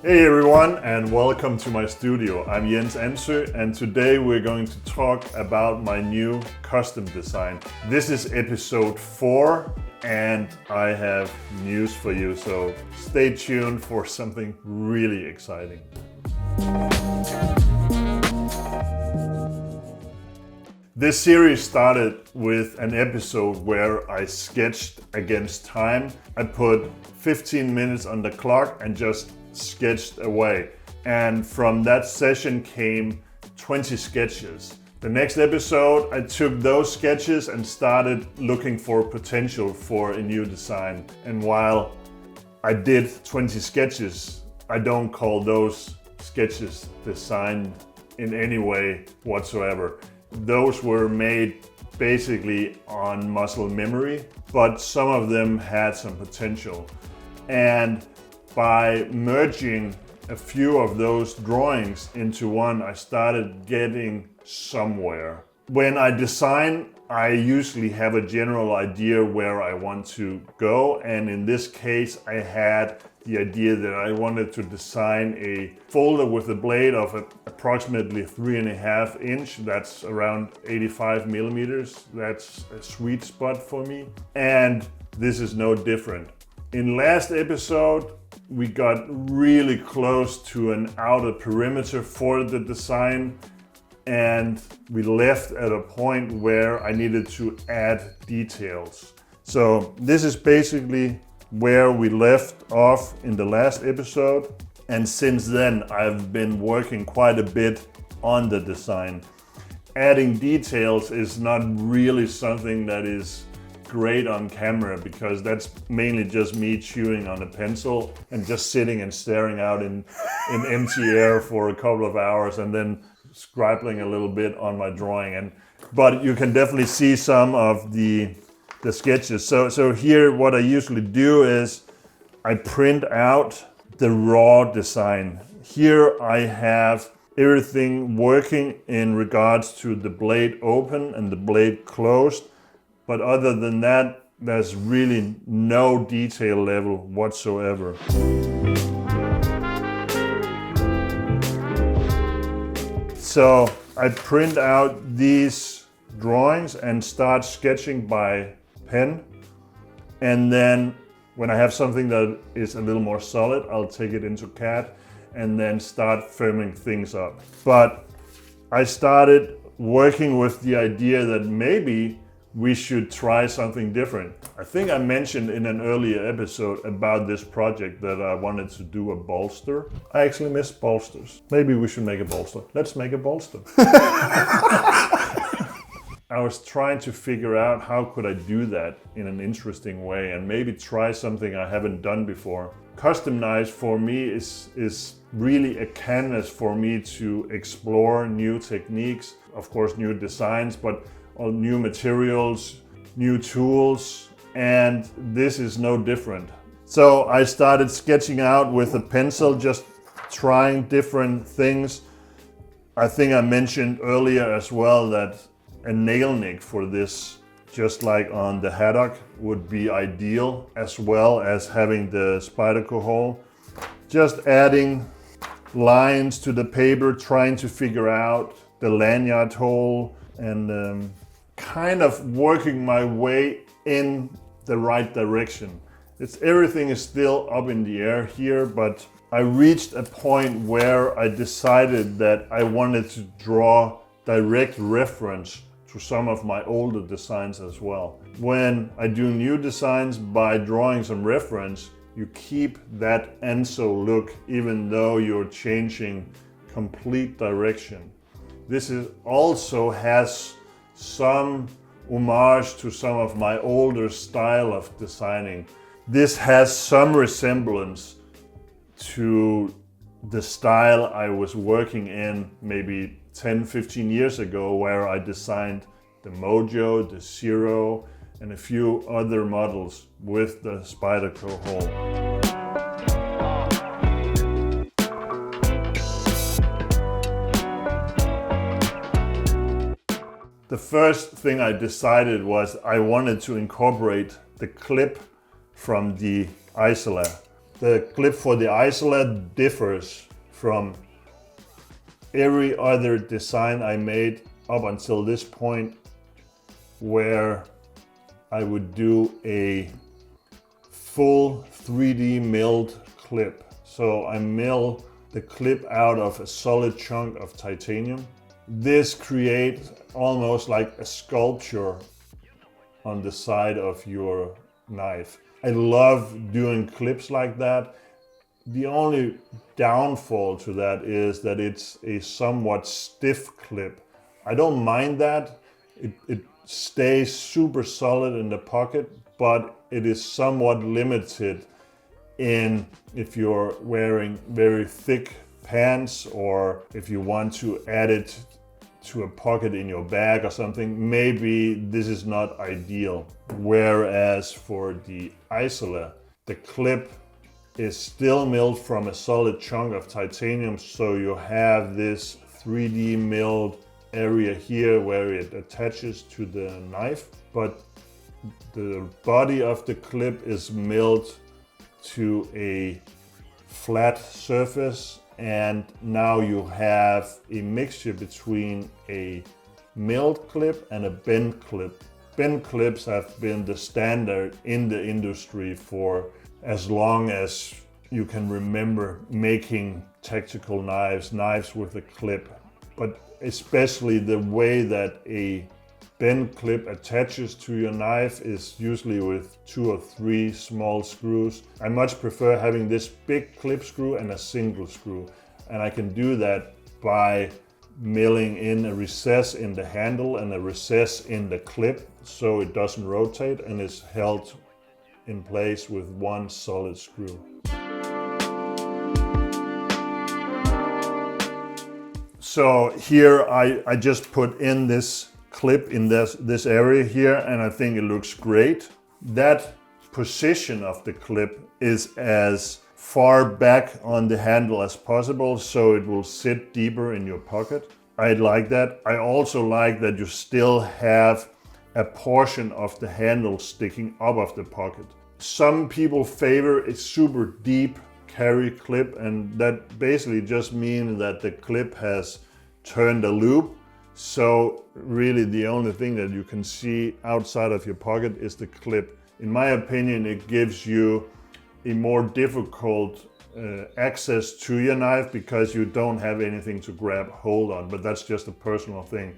Hey everyone, and welcome to my studio. I'm Anso, and today we're going to talk about my new custom design. This is episode 4, and I have news for you, so stay tuned for something really exciting. This series started with an episode where I sketched against time. I put 15 minutes on the clock and just sketched away. And from that session came 20 sketches. The next episode, I took those sketches and started looking for potential for a new design. And while I did 20 sketches, I don't call those sketches designed in any way whatsoever. Those were made basically on muscle memory, but some of them had some potential. And by merging a few of those drawings into one, I started getting somewhere. When I design, I usually have a general idea where I want to go, and in this case I had the idea that I wanted to design a folder with a blade of approximately 3.5 inch. That's around 85 millimeters. That's a sweet spot for me, and this is no different. In last episode, we got really close to an outer perimeter for the design, and we left at a point where I needed to add details. So this is basically where we left off in the last episode, and since then I've been working quite a bit on the design. Adding details is not really something that is great on camera, because that's mainly just me chewing on a pencil and just sitting and staring out in empty air for a couple of hours and then scribbling a little bit on my drawing. But you can definitely see some of the sketches. So here what I usually do is I print out the raw design. Here I have everything working in regards to the blade open and the blade closed. But other than that, there's really no detail level whatsoever. So I print out these drawings and start sketching by pen. And then when I have something that is a little more solid, I'll take it into CAD and then start firming things up. But I started working with the idea that maybe we should try something different. I think I mentioned in an earlier episode about this project that I wanted to do a bolster. I actually miss bolsters. Maybe we should make a bolster. Let's make a bolster. I was trying to figure out how could I do that in an interesting way and maybe try something I haven't done before. Custom knives for me is really a canvas for me to explore new techniques, of course new designs, but new materials, new tools, and this is no different. So I started sketching out with a pencil, just trying different things. I think I mentioned earlier as well that a nail nick for this, just like on the haddock, would be ideal, as well as having the spyderco hole. Just adding lines to the paper, trying to figure out the lanyard hole, and kind of working my way in the right direction. Everything is still up in the air here, but I reached a point where I decided that I wanted to draw direct reference to some of my older designs as well. When I do new designs by drawing some reference, you keep that Anso look even though you're changing complete direction. This also has some homage to some of my older style of designing. This has some resemblance to the style I was working in maybe 10-15 years ago, where I designed the Mojo, the Zero, and a few other models with the spyderco hole. The first thing I decided was I wanted to incorporate the clip from the Isola. The clip for the Isola differs from every other design I made up until this point, where I would do a full 3D milled clip. So I mill the clip out of a solid chunk of titanium. This creates almost like a sculpture on the side of your knife. I love doing clips like that. The only downfall to that is that it's a somewhat stiff clip. I don't mind that. It stays super solid in the pocket, but it is somewhat limited in if you're wearing very thick pants, or if you want to add it to a pocket in your bag or something, maybe this is not ideal. Whereas for the Isola, the clip is still milled from a solid chunk of titanium, so you have this 3D milled area here where it attaches to the knife, but the body of the clip is milled to a flat surface, and now you have a mixture between a milled clip and a bent clip. Bent clips have been the standard in the industry for as long as you can remember making tactical knives with a clip. But especially the way that a bent clip attaches to your knife is usually with 2 or 3 small screws. I much prefer having this big clip screw and a single screw. And I can do that by milling in a recess in the handle and a recess in the clip, so it doesn't rotate and is held in place with one solid screw. So here I just put in this clip in this area here, and I think it looks great. That position of the clip is as far back on the handle as possible, so it will sit deeper in your pocket. I like that. I also like that you still have a portion of the handle sticking up of the pocket. Some people favor a super deep carry clip, and that basically just means that the clip has turned a loop. So really the only thing that you can see outside of your pocket is the clip. In my opinion, it gives you a more difficult access to your knife because you don't have anything to grab hold on, but that's just a personal thing.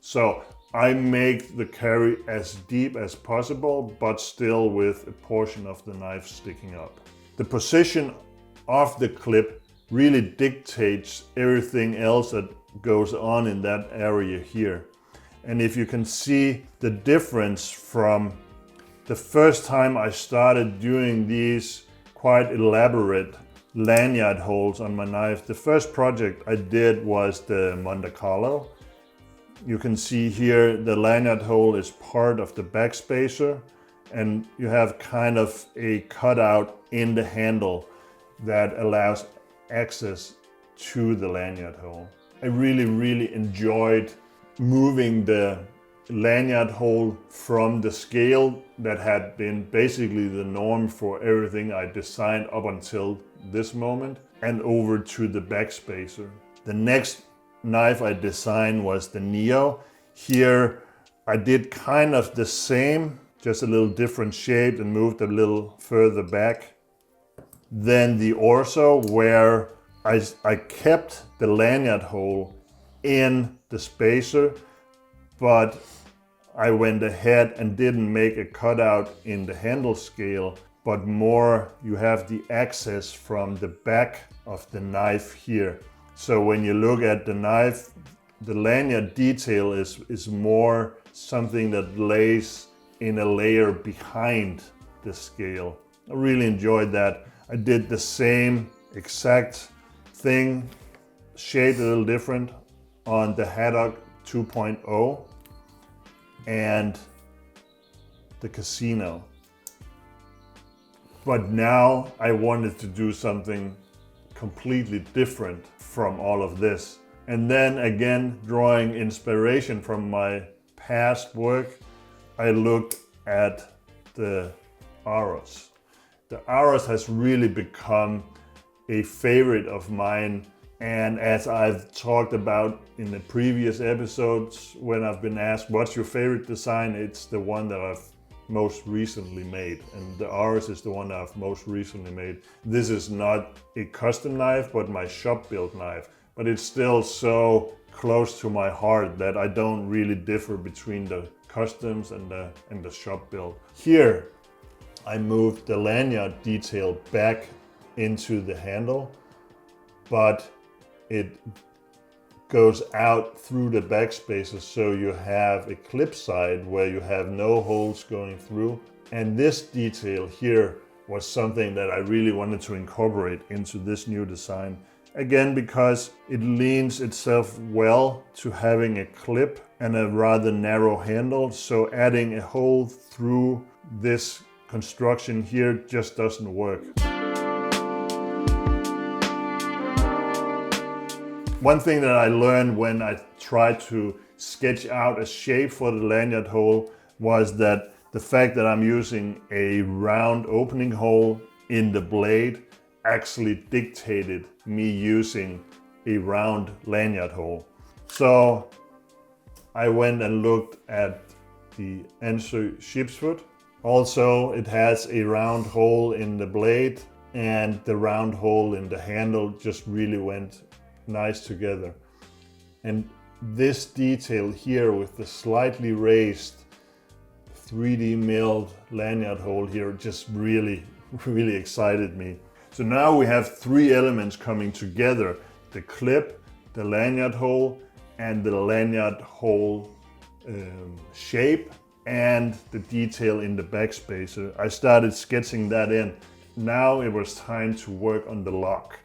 So I make the carry as deep as possible, but still with a portion of the knife sticking up. The position of the clip really dictates everything else that goes on in that area here. And if you can see the difference from the first time I started doing these quite elaborate lanyard holes on my knife, the first project I did was the Monte Carlo. You can see here the lanyard hole is part of the backspacer, and you have kind of a cutout in the handle that allows access to the lanyard hole. I really enjoyed moving the lanyard hole from the scale that had been basically the norm for everything I designed up until this moment, and over to the backspacer. The next knife I designed was the Neo. Here I did kind of the same, just a little different shape and moved a little further back. Then the Orso, where I kept the lanyard hole in the spacer, but I went ahead and didn't make a cutout in the handle scale, but more you have the access from the back of the knife here. So when you look at the knife, the lanyard detail is more something that lays in a layer behind the scale. I really enjoyed that. I did the same exact thing, shaped a little different, on the Haddock 2.0 and the Casino. But now I wanted to do something completely different from all of this. And then again, drawing inspiration from my past work, I looked at the Aros. The Aros has really become a favorite of mine, and as I've talked about in the previous episodes, when I've been asked what's your favorite design, it's the one that I've most recently made, and the Aros is the one that I've most recently made. This is not a custom knife, but my shop built knife, but it's still so close to my heart that I don't really differ between the customs and the shop build. Here I moved the lanyard detail back into the handle, but it goes out through the back spaces, so you have a clip side where you have no holes going through. And this detail here was something that I really wanted to incorporate into this new design. Again, because it leans itself well to having a clip and a rather narrow handle, so adding a hole through this construction here just doesn't work. One thing that I learned when I tried to sketch out a shape for the lanyard hole was that the fact that I'm using a round opening hole in the blade actually dictated me using a round lanyard hole. So I went and looked at the Anso ship's foot. Also, it has a round hole in the blade, and the round hole in the handle just really went nice together. And this detail here with the slightly raised 3D milled lanyard hole here just really excited me. So now we have three elements coming together: the clip, the lanyard hole, and the lanyard hole shape, and the detail in the backspacer. I started sketching that in. Now it was time to work on the lock.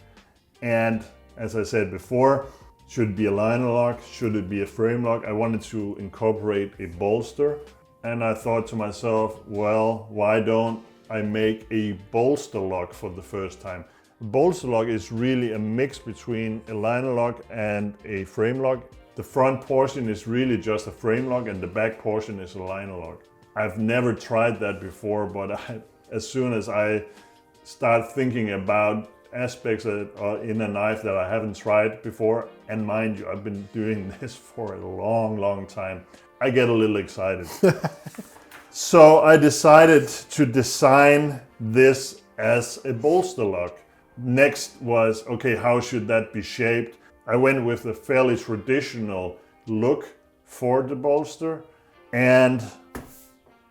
And as I said before, should it be a liner lock? Should it be a frame lock? I wanted to incorporate a bolster, and I thought to myself, well, why don't I make a bolster lock for the first time? A bolster lock is really a mix between a liner lock and a frame lock. The front portion is really just a frame lock, and the back portion is a liner lock. I've never tried that before, but as soon as I start thinking about aspects that are in a knife that I haven't tried before, and mind you, I've been doing this for a long time, I get a little excited. So I decided to design this as a bolster lock. Next was, okay, how should that be shaped? I went with a fairly traditional look for the bolster, and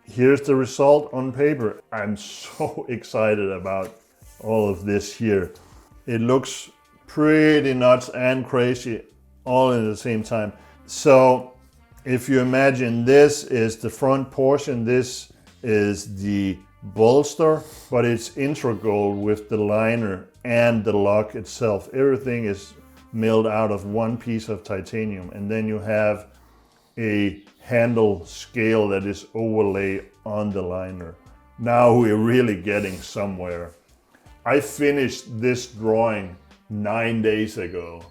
here's the result on paper. I'm so excited about all of this here. It looks pretty nuts and crazy all in the same time. So if you imagine, this is the front portion, this is the bolster, but it's integral with the liner and the lock itself. Everything is milled out of one piece of titanium, and then you have a handle scale that is overlaid on the liner. Now we're really getting somewhere. I finished this drawing 9 days ago,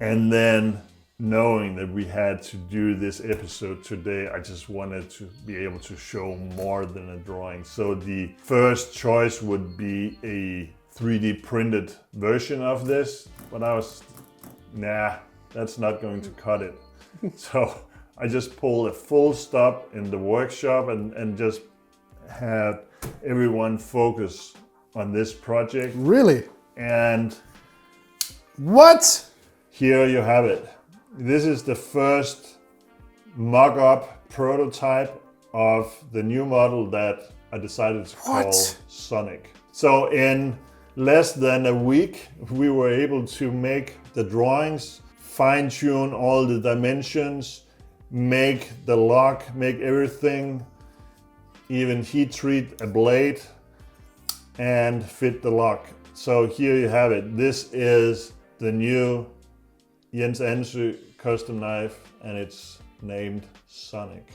and then knowing that we had to do this episode today, I just wanted to be able to show more than a drawing. So the first choice would be a 3D printed version of this, but I was, nah, that's not going to cut it. So I just pulled a full stop in the workshop and just had everyone focus on this project. Really? And what? Here you have it. This is the first mock-up prototype of the new model that I decided to call Sonic. So in less than a week, we were able to make the drawings, fine-tune all the dimensions, make the lock, make everything, even heat treat a blade, and fit the lock. So here you have it. This is the new Jens Anso custom knife, and it's named Sonic.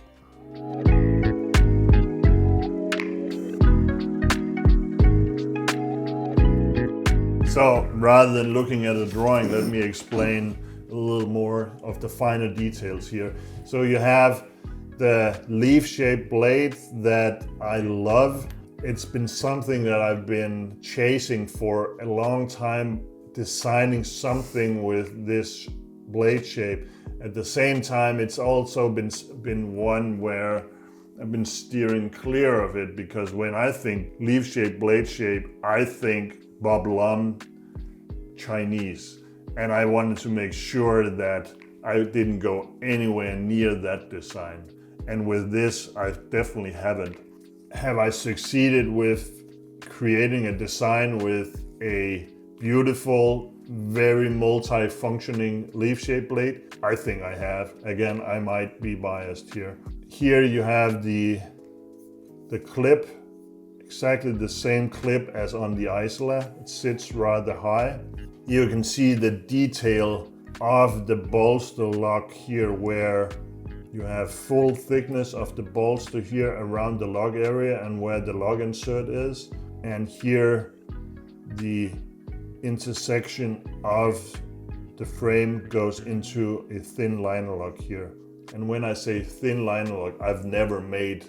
So rather than looking at a drawing, let me explain a little more of the finer details here. So you have the leaf-shaped blade that I love. It's been something that I've been chasing for a long time, designing something with this blade shape. At the same time, it's also been one where I've been steering clear of it, because when I think leaf shape, blade shape, I think Bob Lum, Chinese. And I wanted to make sure that I didn't go anywhere near that design. And with this, I definitely haven't. Have I succeeded with creating a design with a beautiful, very multi-functioning leaf shape blade? I think I have. Again, I might be biased here. Here you have the clip, exactly the same clip as on the Isola. It sits rather high. You can see the detail of the bolster lock here, where you have full thickness of the bolster here around the lock area and where the lock insert is. And here the intersection of the frame goes into a thin liner lock here. And when I say thin liner lock, I've never made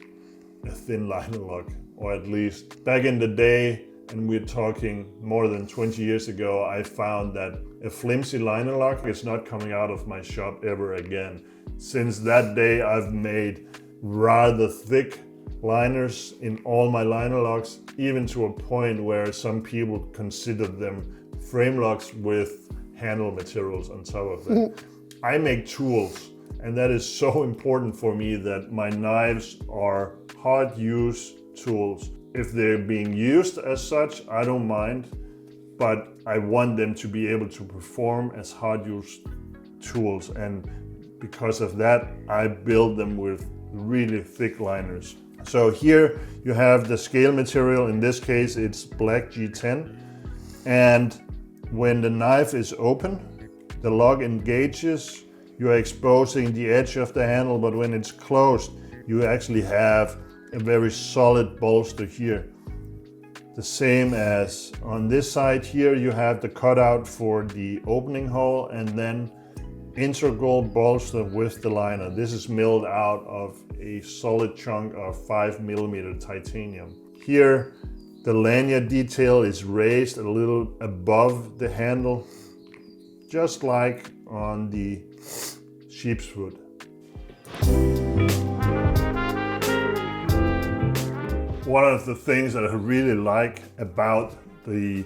a thin liner lock, or at least back in the day, and we're talking more than 20 years ago, I found that a flimsy liner lock is not coming out of my shop ever again. Since that day, I've made rather thick liners in all my liner locks, even to a point where some people consider them frame locks with handle materials on top of them. I make tools, and that is so important for me, that my knives are hard use tools. If they're being used as such, I don't mind, but I want them to be able to perform as hard use tools. And because of that, I build them with really thick liners. So here you have the scale material. In this case, it's black G10. And when the knife is open, the lock engages, you are exposing the edge of the handle, but when it's closed, you actually have a very solid bolster here. The same as on this side here, you have the cutout for the opening hole, and then integral bolster with the liner. This is milled out of a solid chunk of 5mm titanium. Here, the lanyard detail is raised a little above the handle, just like on the sheepsfoot. One of the things that I really like about the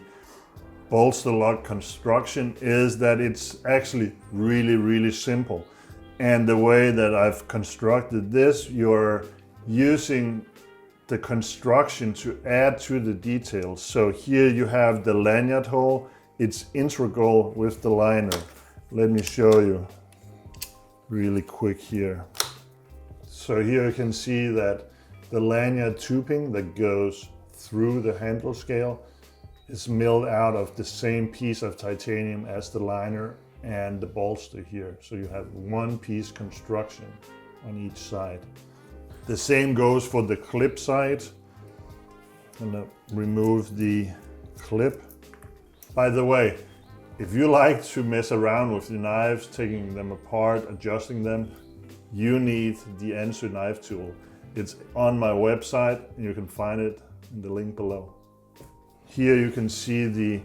bolster lock construction is that it's actually really simple. And the way that I've constructed this, you're using the construction to add to the details. So here you have the lanyard hole. It's integral with the liner. Let me show you really quick here. So here you can see that the lanyard tubing that goes through the handle scale is milled out of the same piece of titanium as the liner and the bolster here. So you have one piece construction on each side. The same goes for the clip side. I'm gonna remove the clip. By the way, if you like to mess around with your knives, taking them apart, adjusting them, you need the Anso knife tool. It's on my website, and you can find it in the link below. Here you can see the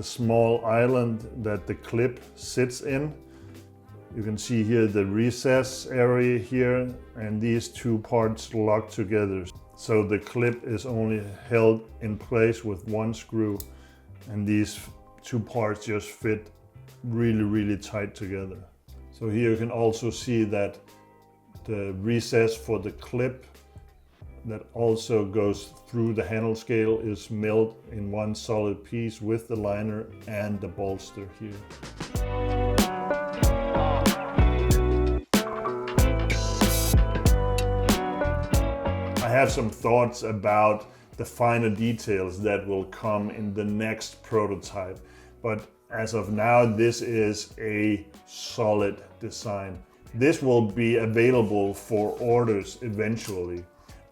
small island that the clip sits in. You can see here the recess area here, and these two parts lock together. So the clip is only held in place with one screw, and these two parts just fit really tight together. So here you can also see that the recess for the clip that also goes through the handle scale is milled in one solid piece with the liner and the bolster here. I have some thoughts about the finer details that will come in the next prototype, but as of now, this is a solid design. This will be available for orders eventually.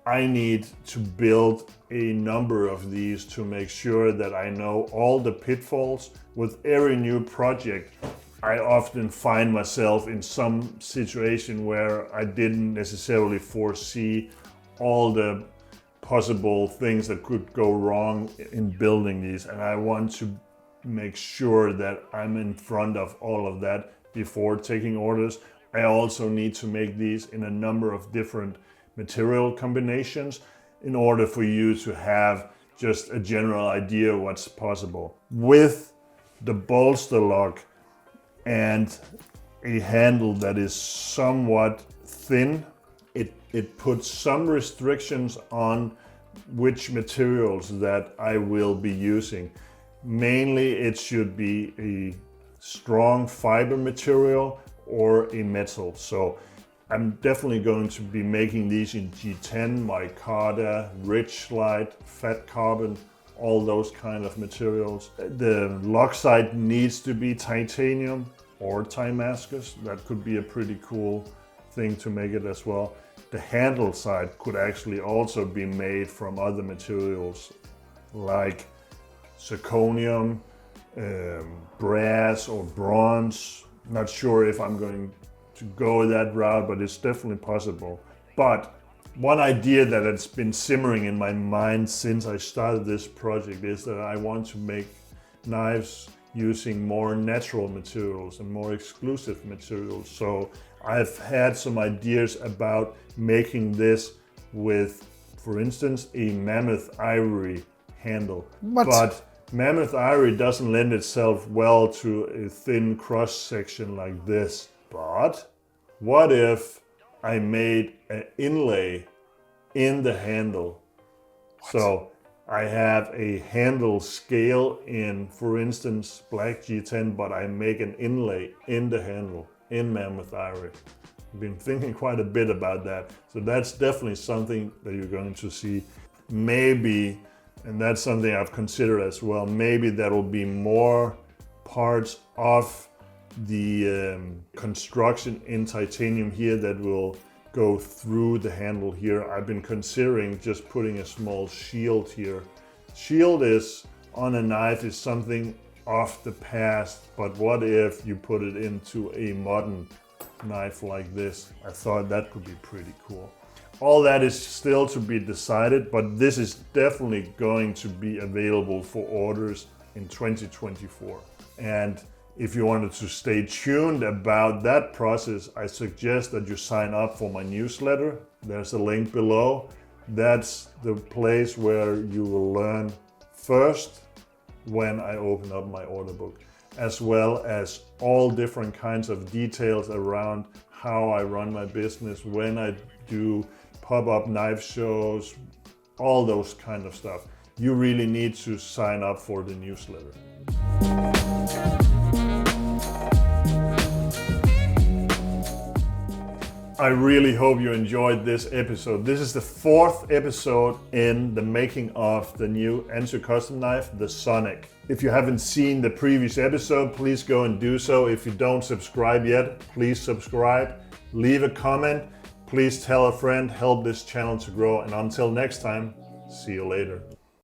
I need to build a number of these to make sure that I know all the pitfalls. With every new project, I often find myself in some situation where I didn't necessarily foresee all the possible things that could go wrong in building these, and I want to make sure that I'm in front of all of that before taking orders. I also need to make these in a number of different material combinations in order for you to have just a general idea of what's possible. With the bolster lock and a handle that is somewhat thin, it puts some restrictions on which materials that I will be using. Mainly it should be a strong fiber material or a metal. So I'm definitely going to be making these in G10, micarta, Ridgelite, fat carbon, all those kind of materials. The lock side needs to be titanium or Damascus. That could be a pretty cool thing to make it as well. The handle side could actually also be made from other materials like zirconium, brass or bronze. Not sure if I'm going to go that route, but it's definitely possible. But one idea that has been simmering in my mind since I started this project is that I want to make knives using more natural materials and more exclusive materials. So I've had some ideas about making this with, for instance, a mammoth ivory handle. What? But mammoth ivory doesn't lend itself well to a thin cross section like this. But what if I made an inlay in the handle? What? So I have a handle scale in, for instance, black G10, but I make an inlay in the handle in mammoth ivory. I've been thinking quite a bit about that. So that's definitely something that you're going to see. Maybe, and that's something I've considered as well, maybe there will be more parts of the construction in titanium here that will go through the handle here. I've been considering just putting a small shield here. Shield is on a knife is something of the past, but what if you put it into a modern knife like this? I thought that could be pretty cool. All that is still to be decided, but this is definitely going to be available for orders in 2024. And if you wanted to stay tuned about that process, I suggest that you sign up for my newsletter. There's a link below. That's the place where you will learn first when I open up my order book, as well as all different kinds of details around how I run my business, when I do pop-up knife shows, all those kind of stuff. You really need to sign up for the newsletter. I really hope you enjoyed this episode. This is the 4th episode in the making of the new Anso custom knife, the Sonic. If you haven't seen the previous episode, please go and do so. If you don't subscribe yet, please subscribe. Leave a comment. Please tell a friend, help this channel to grow. And until next time, see you later.